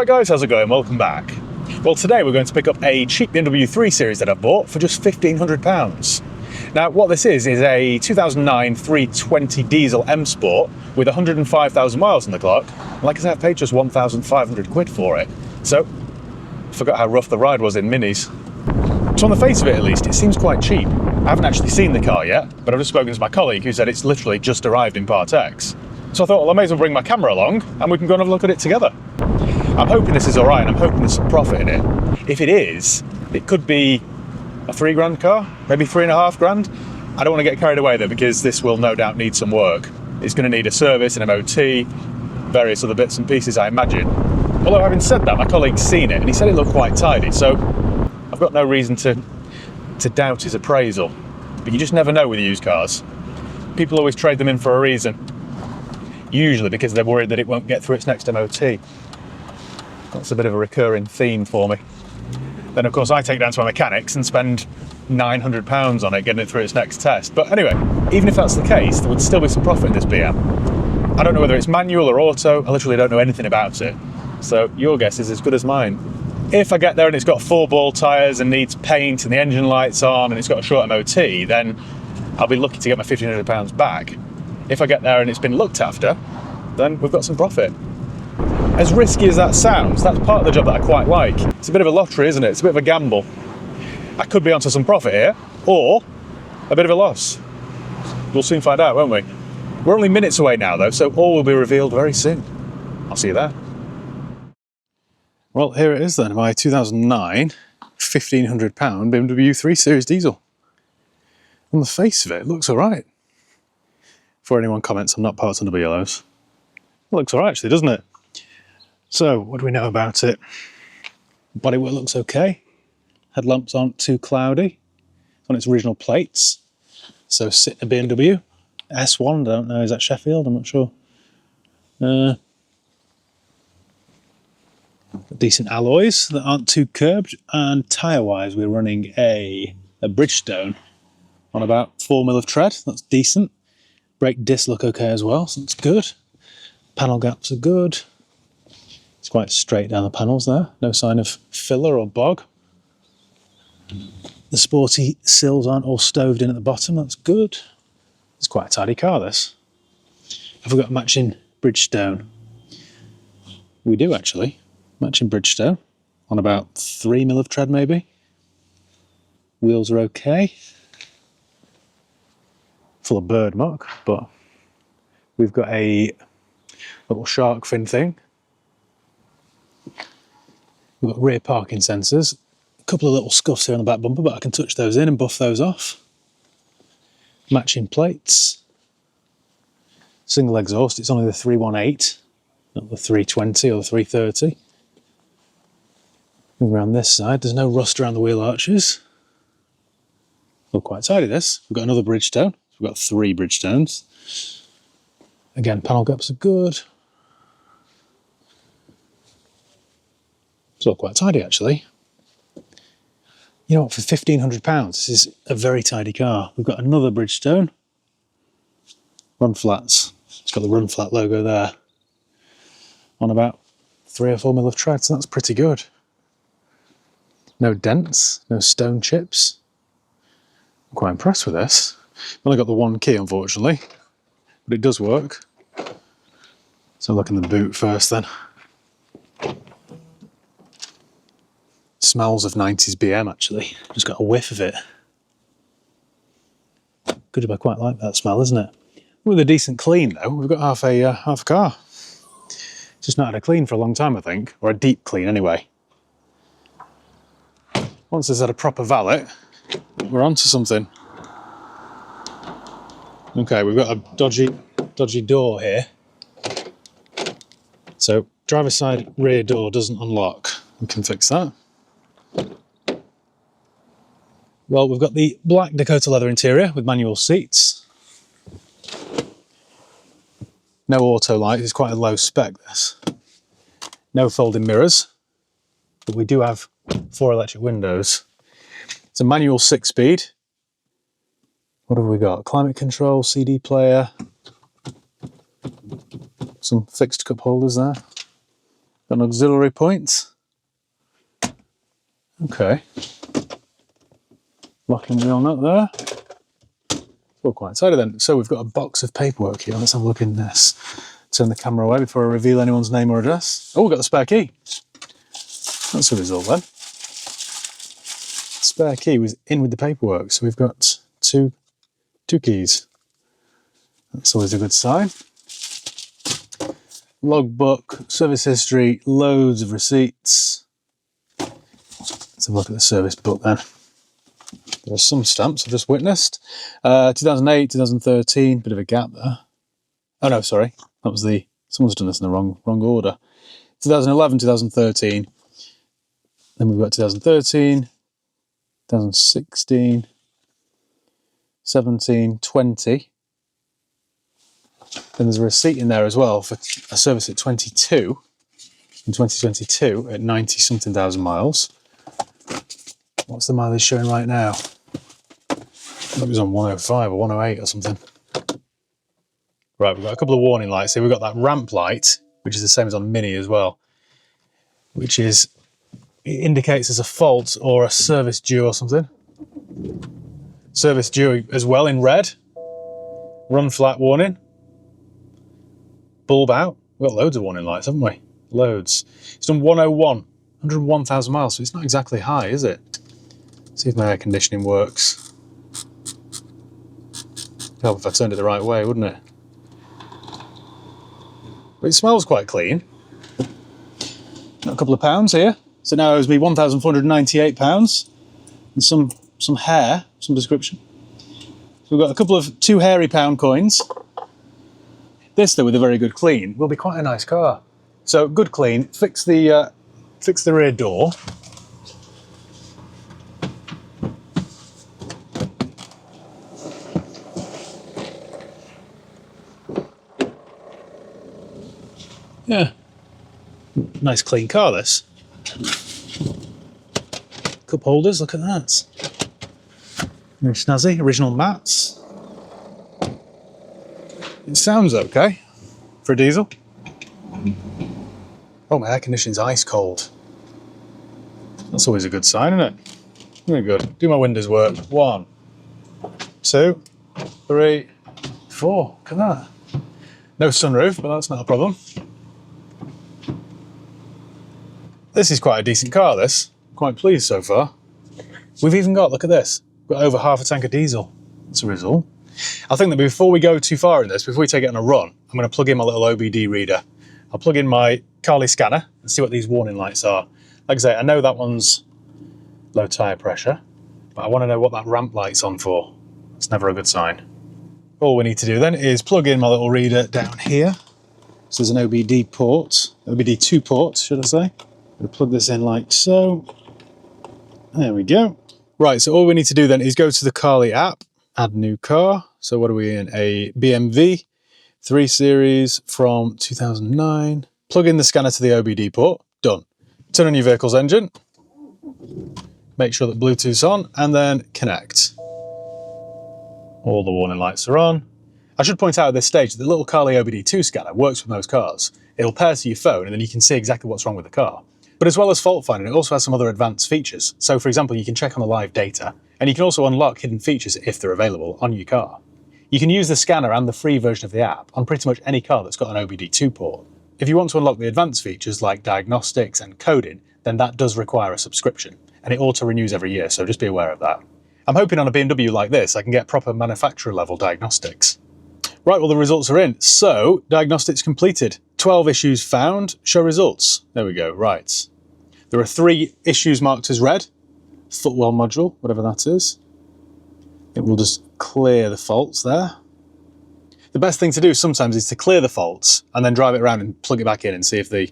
Right guys, how's it going? Welcome back. Well, today we're going to pick up a cheap BMW 3 Series that I've bought for just £1,500. Now what this is a 2009 320 diesel M Sport with 105,000 miles on the clock. And like I said, I've paid just 1,500 quid for it. So, I forgot how rough the ride was in Minis. So on the face of it at least, it seems quite cheap. I haven't actually seen the car yet, but I've just spoken to my colleague who said it's literally just arrived in Part X. So I thought, well, I may as well bring my camera along and we can go and have a look at it together. I'm hoping this is all right, and I'm hoping there's some profit in it. If it is, it could be a £3 car, maybe £3.5 grand. I don't want to get carried away though, because this will no doubt need some work. It's going to need a service, an MOT, various other bits and pieces, I imagine. Although having said that, my colleague's seen it and he said it looked quite tidy, so I've got no reason to doubt his appraisal. But you just never know with used cars. People always trade them in for a reason. Usually because they're worried that it won't get through its next MOT. That's a bit of a recurring theme for me. Then of course I take it down to my mechanics and spend £900 on it getting it through its next test. But anyway, even if that's the case, there would still be some profit in this BM. I don't know whether it's manual or auto, I literally don't know anything about it. So your guess is as good as mine. If I get there and it's got 4-ball tyres and needs paint and the engine light's on and it's got a short MOT, then I'll be lucky to get my £1,500 back. If I get there and it's been looked after, then we've got some profit. As risky as that sounds, that's part of the job that I quite like. It's a bit of a lottery, isn't it? It's a bit of a gamble. I could be onto some profit here, or a bit of a loss. We'll soon find out, won't we? We're only minutes away now though, so all will be revealed very soon. I'll see you there. Well, here it is then, my 2009 £1,500 BMW 3 Series diesel. On the face of it, it looks alright. Before anyone comments, I'm not parts on double yellows. It looks alright actually, doesn't it? So, what do we know about it? Bodywork looks okay. Headlamps aren't too cloudy. It's on its original plates. So, sitting a BMW. S1, I don't know, is that Sheffield? I'm not sure. Decent alloys that aren't too curbed. And tyre-wise, we're running a Bridgestone on about 4mm of tread. That's decent. Brake discs look okay as well, so that's good. Panel gaps are good. It's quite straight down the panels there. No sign of filler or bog. The sporty sills aren't all stoved in at the bottom, that's good. It's quite a tidy car, this. Have we got matching Bridgestone? We do actually. Matching Bridgestone on about 3mm of tread maybe. Wheels are okay. Full of bird muck, but we've got a little shark fin thing. We've got rear parking sensors. A couple of little scuffs here on the back bumper, but I can touch those in and buff those off. Matching plates. Single exhaust, it's only the 318, not the 320 or the 330. Moving around this side, there's no rust around the wheel arches. Look quite tidy this. We've got another Bridgestone. We've got 3 Bridgestones. Again, panel gaps are good. It's all quite tidy actually. You know what, for £1,500, this is a very tidy car. We've got another Bridgestone. Run flats. It's got the Run Flat logo there. On about 3 or 4mm of tread, so that's pretty good. No dents, no stone chips. I'm quite impressed with this. I've only got the one key, unfortunately, but it does work. So look in the boot first then. Smells of 90s BM actually. Just got a whiff of it. Good, I quite like that smell, isn't it? With a decent clean though, we've got half a car. Just not had a clean for a long time, I think, or a deep clean anyway. Once it's had a proper valet, we're on to something. Okay, we've got a dodgy door here. So driver's side rear door doesn't unlock. We can fix that. Well, we've got the black Dakota leather interior with manual seats. No auto light, it's quite a low spec this. No folding mirrors, but we do have 4 electric windows. It's a manual 6-speed. What have we got? Climate control, CD player. Some fixed cup holders there. Got an auxiliary point. Okay. Locking wheel nut there. All quite excited then. So we've got a box of paperwork here. Let's have a look in this. Turn the camera away before I reveal anyone's name or address. Oh, we've got the spare key. That's a result then. Spare key was in with the paperwork, so we've got two keys. That's always a good sign. Logbook, service history, loads of receipts. Let's have a look at the service book then. There are some stamps I've just witnessed. 2008, 2013, bit of a gap there. Oh no, sorry, that was someone's done this in the wrong order. 2011, 2013. Then we've got 2013, 2016, 17, 20. Then there's a receipt in there as well for a service at 22, in 2022 at 90 something thousand miles. What's the mileage showing right now? It was on 105 or 108 or something. Right, we've got a couple of warning lights here. We've got that ramp light, which is the same as on Mini as well, which is, it indicates there's a fault or a service due or something. Service due as well in red. Run flat warning. Bulb out. We've got loads of warning lights, haven't we? Loads. It's done 101, 101,000 miles, so it's not exactly high, is it? See if my air conditioning works. Help if I turned it the right way, wouldn't it? But it smells quite clean. Got a couple of pounds here. So now it owes me £1,498 and some hair, some description. So we've got a couple of 2 hairy pound coins. This, though, with a very good clean, will be quite a nice car. So good clean. Fix the rear door. Yeah, nice clean car, this. Cup holders, look at that. Very snazzy, original mats. It sounds okay for a diesel. Oh, my air conditioning's ice cold. That's always a good sign, isn't it? Very good. Do my windows work. 1, 2, 3, 4. Look at that. No sunroof, but that's not a problem. This is quite a decent car, this. Quite pleased so far. We've even got, look at this, we've got over half a tank of diesel. That's a result. I think that before we go too far in this, before we take it on a run, I'm going to plug in my little OBD reader. I'll plug in my Carly scanner and see what these warning lights are. Like I say, I know that one's low tyre pressure, but I want to know what that ramp light's on for. It's never a good sign. All we need to do then is plug in my little reader down here. So there's an OBD port, OBD2 port, should I say. I'm going to plug this in like so. There we go. Right, so all we need to do then is go to the Carly app, add new car. So what are we in? A BMW 3 Series from 2009. Plug in the scanner to the OBD port. Done. Turn on your vehicle's engine. Make sure that Bluetooth's on and then connect. All the warning lights are on. I should point out at this stage that the little Carly OBD2 scanner works with most cars. It'll pair to your phone and then you can see exactly what's wrong with the car. But as well as fault finding, it also has some other advanced features. So for example, you can check on the live data and you can also unlock hidden features if they're available on your car. You can use the scanner and the free version of the app on pretty much any car that's got an OBD2 port. If you want to unlock the advanced features like diagnostics and coding, then that does require a subscription and it auto-renews every year, so just be aware of that. I'm hoping on a BMW like this I can get proper manufacturer level diagnostics. Right, well the results are in. So, diagnostics completed. 12 issues found, show results. There we go, right. There are 3 issues marked as red. Footwell module, whatever that is. It will just clear the faults there. The best thing to do sometimes is to clear the faults and then drive it around and plug it back in and see if they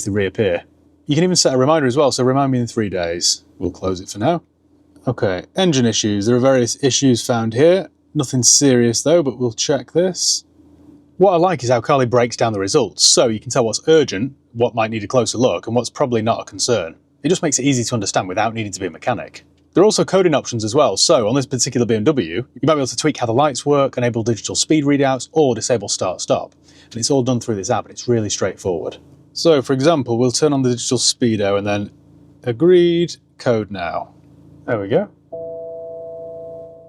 reappear. You can even set a reminder as well, so remind me in 3 days. We'll close it for now. Okay, engine issues. There are various issues found here. Nothing serious though, but we'll check this. What I like is how Carly breaks down the results, so you can tell what's urgent, what might need a closer look, and what's probably not a concern. It just makes it easy to understand without needing to be a mechanic. There are also coding options as well, so on this particular BMW, you might be able to tweak how the lights work, enable digital speed readouts, or disable start-stop. And it's all done through this app, and it's really straightforward. So for example, we'll turn on the digital speedo and then agreed, code now. There we go.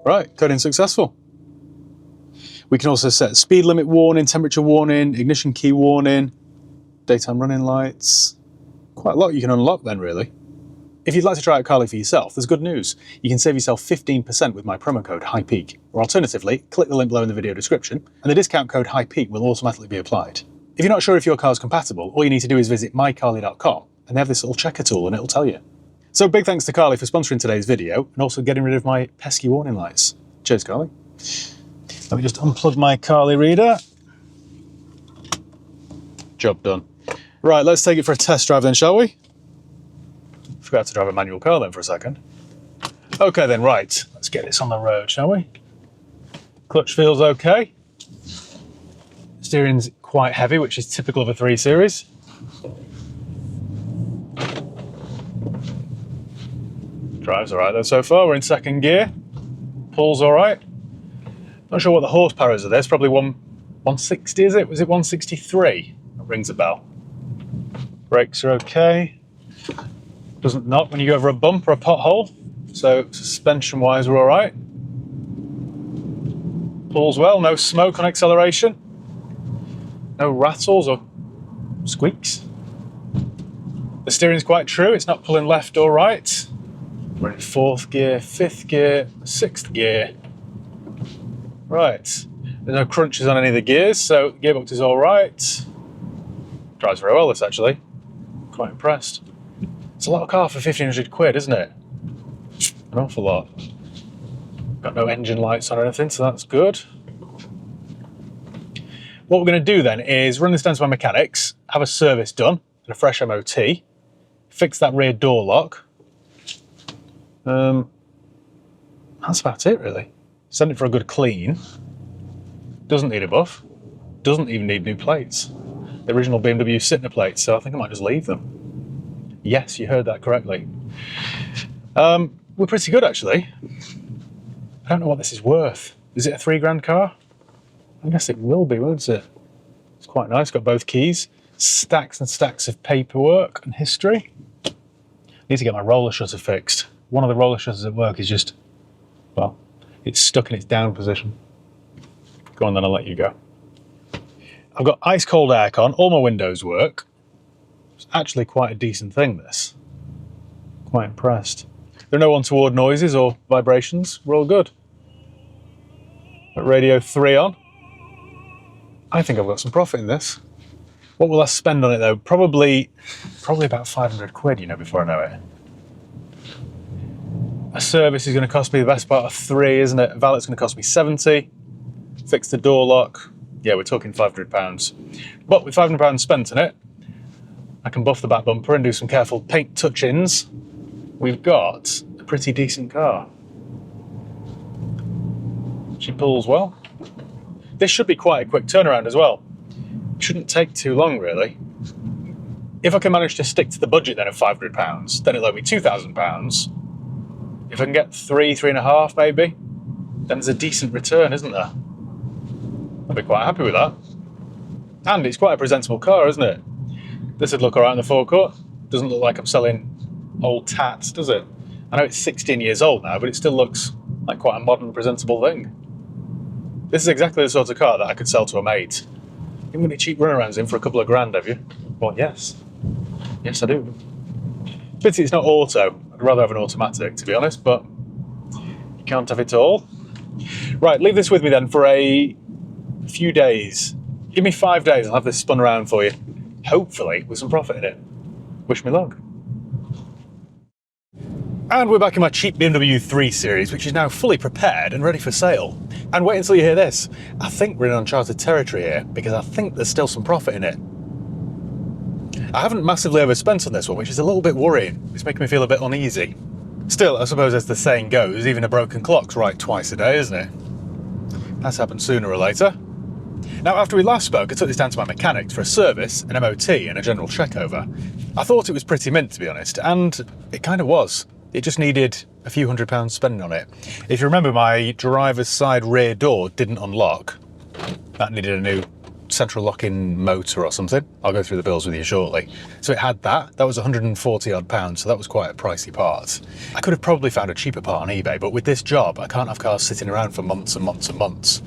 Right, coding successful. We can also set speed limit warning, temperature warning, ignition key warning, daytime running lights. Quite a lot you can unlock then, really. If you'd like to try out Carly for yourself, there's good news. You can save yourself 15% with my promo code HIGHPEAK. Or alternatively, click the link below in the video description, and the discount code HIGHPEAK will automatically be applied. If you're not sure if your car's compatible, all you need to do is visit mycarly.com, and they have this little checker tool and it'll tell you. So big thanks to Carly for sponsoring today's video, and also getting rid of my pesky warning lights. Cheers, Carly. Let me just unplug my Carly reader. Job done. Right, let's take it for a test drive then, shall we? Forgot to drive a manual car then for a second. Okay then, right, let's get this on the road, shall we? Clutch feels okay. Steering's quite heavy, which is typical of a 3 Series. Drives all right though so far. We're in second gear. Pulls all right. Not sure what the horsepower is of this. Probably 160, is it? Was it 163? That rings a bell. Brakes are okay. Doesn't knock when you go over a bump or a pothole. So suspension-wise, we're all right. Pulls well. No smoke on acceleration. No rattles or squeaks. The steering's quite true. It's not pulling left or right. We're in 4th gear, 5th gear, 6th gear. Right. There's no crunches on any of the gears, so the gearbox is all right. Drives very well, this actually. Quite impressed. It's a lot of car for 1,500 quid, isn't it? An awful lot. Got no engine lights on or anything, so that's good. What we're going to do then is run this down to my mechanics, have a service done, and a fresh MOT, fix that rear door lock. That's about it, really. Send it for a good clean. Doesn't need a buff. Doesn't even need new plates. The original BMW Sytner plates, so I think I might just leave them. Yes, you heard that correctly. We're pretty good, actually. I don't know what this is worth. Is it a £3 car? I guess it will be, won't it? It's quite nice, got both keys. Stacks and stacks of paperwork and history. Need to get my roller shutter fixed. One of the roller shutters at work is just, well, it's stuck in its down position. Go on then, I'll let you go. I've got ice cold aircon, all my windows work. It's actually quite a decent thing, this. Quite impressed. There are no untoward noises or vibrations, we're all good. Got radio 3 on. I think I've got some profit in this. What will I spend on it though? Probably about 500 quid, you know, before I know it. A service is going to cost me the best part of 3, isn't it? A valet's going to cost me 70. Fix the door lock. Yeah, we're talking £500. But with £500 spent in it, I can buff the back bumper and do some careful paint touch-ins. We've got a pretty decent car. She pulls well. This should be quite a quick turnaround as well. Shouldn't take too long, really. If I can manage to stick to the budget then of £500, then it'll owe me £2,000. If I can get 3.5 maybe, then there's a decent return, isn't there? I'd be quite happy with that. And it's quite a presentable car, isn't it? This would look all right in the forecourt. Doesn't look like I'm selling old tats, does it? I know it's 16 years old now, but it still looks like quite a modern, presentable thing. This is exactly the sort of car that I could sell to a mate. You've got any cheap runarounds in for a couple of grand, have you? Well, yes. Yes, I do. Pity it's not auto. I'd rather have an automatic, to be honest, but you can't have it all. Right, leave this with me then for a few days. Give me 5 days, I'll have this spun around for you. Hopefully, with some profit in it. Wish me luck. And we're back in my cheap BMW 3 Series, which is now fully prepared and ready for sale. And wait until you hear this. I think we're in uncharted territory here, because I think there's still some profit in it. I haven't massively overspent on this one, which is a little bit worrying. It's making me feel a bit uneasy. Still, I suppose as the saying goes, even a broken clock's right twice a day, isn't it? That's happened sooner or later. Now, after we last spoke, I took this down to my mechanics for a service, an MOT, and a general check over. I thought it was pretty mint, to be honest, and it kind of was. It just needed a few £100 spending on it. If you remember, my driver's side rear door didn't unlock. That needed a new central locking motor or something. I'll go through the bills with you shortly. So it had that. That was 140 odd pounds, so that was quite a pricey part. I could have probably found a cheaper part on eBay, but with this job, I can't have cars sitting around for months and months and months.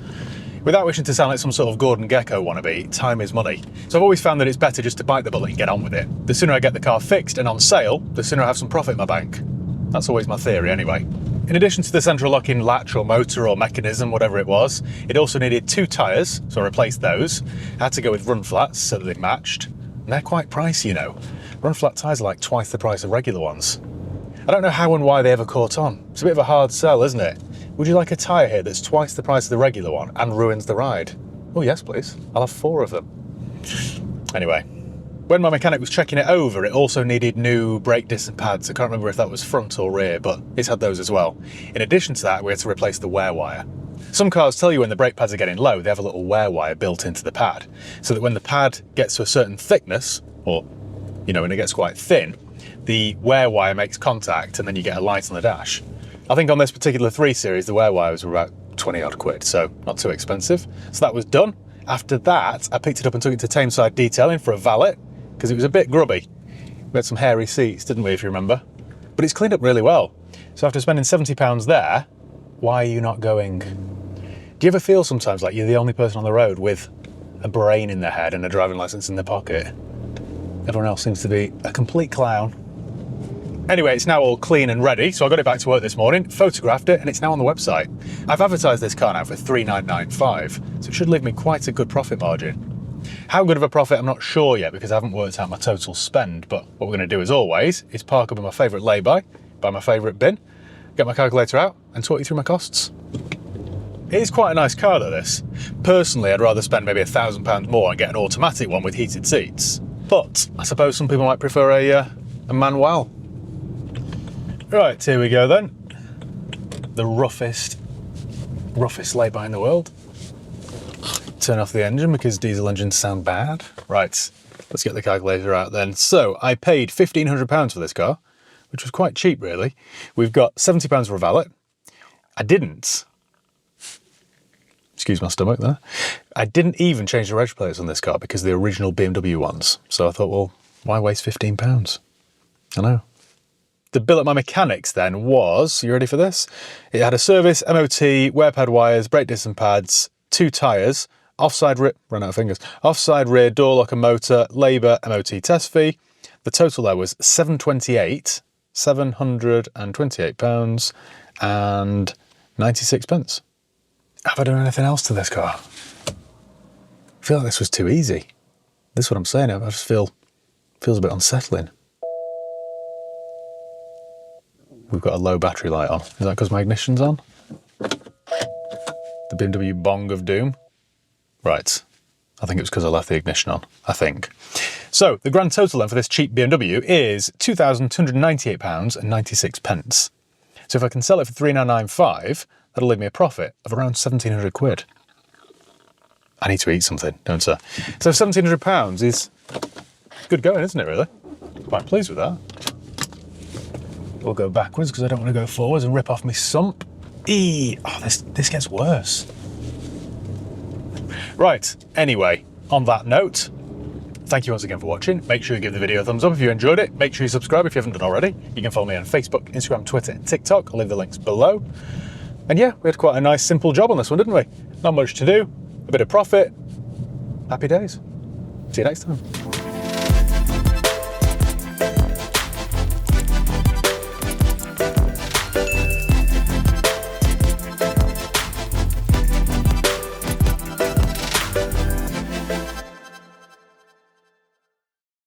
Without wishing to sound like some sort of Gordon Gekko wannabe, time is money. So I've always found that it's better just to bite the bullet and get on with it. The sooner I get the car fixed and on sale, the sooner I have some profit in my bank. That's always my theory anyway. In addition to the central locking latch or motor or mechanism, whatever it was, it also needed 2 tyres, so I replaced those. I had to go with run flats so that they matched. And they're quite pricey, you know. Run flat tyres are like twice the price of regular ones. I don't know how and why they ever caught on. It's a bit of a hard sell, isn't it? Would you like a tyre here that's twice the price of the regular one and ruins the ride? Oh yes, please. I'll have 4 of them. Anyway, when my mechanic was checking it over, it also needed new brake disc and pads. I can't remember if that was front or rear, but it's had those as well. In addition to that, we had to replace the wear wire. Some cars tell you when the brake pads are getting low, they have a little wear wire built into the pad, so that when the pad gets to a certain thickness, or, you know, when it gets quite thin, the wear wire makes contact and then you get a light on the dash. I think on this particular 3 Series, the wear wires were about 20 odd quid, so not too expensive. So that was done. After that, I picked it up and took it to Tameside Detailing for a valet, because it was a bit grubby. We had some hairy seats, didn't we, if you remember? But it's cleaned up really well. So after spending £70 there, why are you not going? Do you ever feel sometimes like you're the only person on the road with a brain in their head and a driving licence in their pocket? Everyone else seems to be a complete clown. Anyway, it's now all clean and ready, so I got it back to work this morning, photographed it, and it's now on the website. I've advertised this car now for $3,995, so it should leave me quite a good profit margin. How good of a profit, I'm not sure yet, because I haven't worked out my total spend, but what we're going to do, as always, is park up in my favourite lay-by, buy my favourite bin, get my calculator out, and talk you through my costs. It is quite a nice car, though, this. Personally, I'd rather spend maybe £1,000 more and get an automatic one with heated seats, but I suppose some people might prefer a manual. Right, here we go then. The roughest lay-by in the world. Turn off the engine because diesel engines sound bad. Right, let's get the calculator out then. So I paid £1,500 for this car, which was quite cheap really. We've got £70 for a valet. I didn't, excuse my stomach there, I didn't even change the reg plates on this car because the original BMW ones. So I thought, well, why waste £15? I know. The bill at my mechanics then was, you ready for this? It had a service, MOT, wear pad wires, brake disc and pads, 2 tyres, offside rear, ran out of fingers, offside rear, door lock and motor, labour, MOT test fee. The total there was £728 and 96p. Have I done anything else to this car? I feel like this was too easy. This is what I'm saying, I just feels a bit unsettling. We've got a low battery light on. Is that because my ignition's on? The BMW bong of doom? Right. I think it was because I left the ignition on, I think. So the grand total then for this cheap BMW is £2,298 and 96p. So if I can sell it for $3,995, that'll leave me a profit of around 1,700 quid. I need to eat something, don't I? So £1,700 is good going, isn't it, really? Quite pleased with that. We'll go backwards because I don't want to go forwards and rip off my sump. Oh, this gets worse. Right, anyway, on that note, thank you once again for watching. Make sure you give the video a thumbs up if you enjoyed it. Make sure you subscribe if you haven't done already. You can follow me on Facebook, Instagram, Twitter, and TikTok. I'll leave the links below. And yeah, we had quite a nice, simple job on this one, didn't we? Not much to do, a bit of profit. Happy days. See you next time.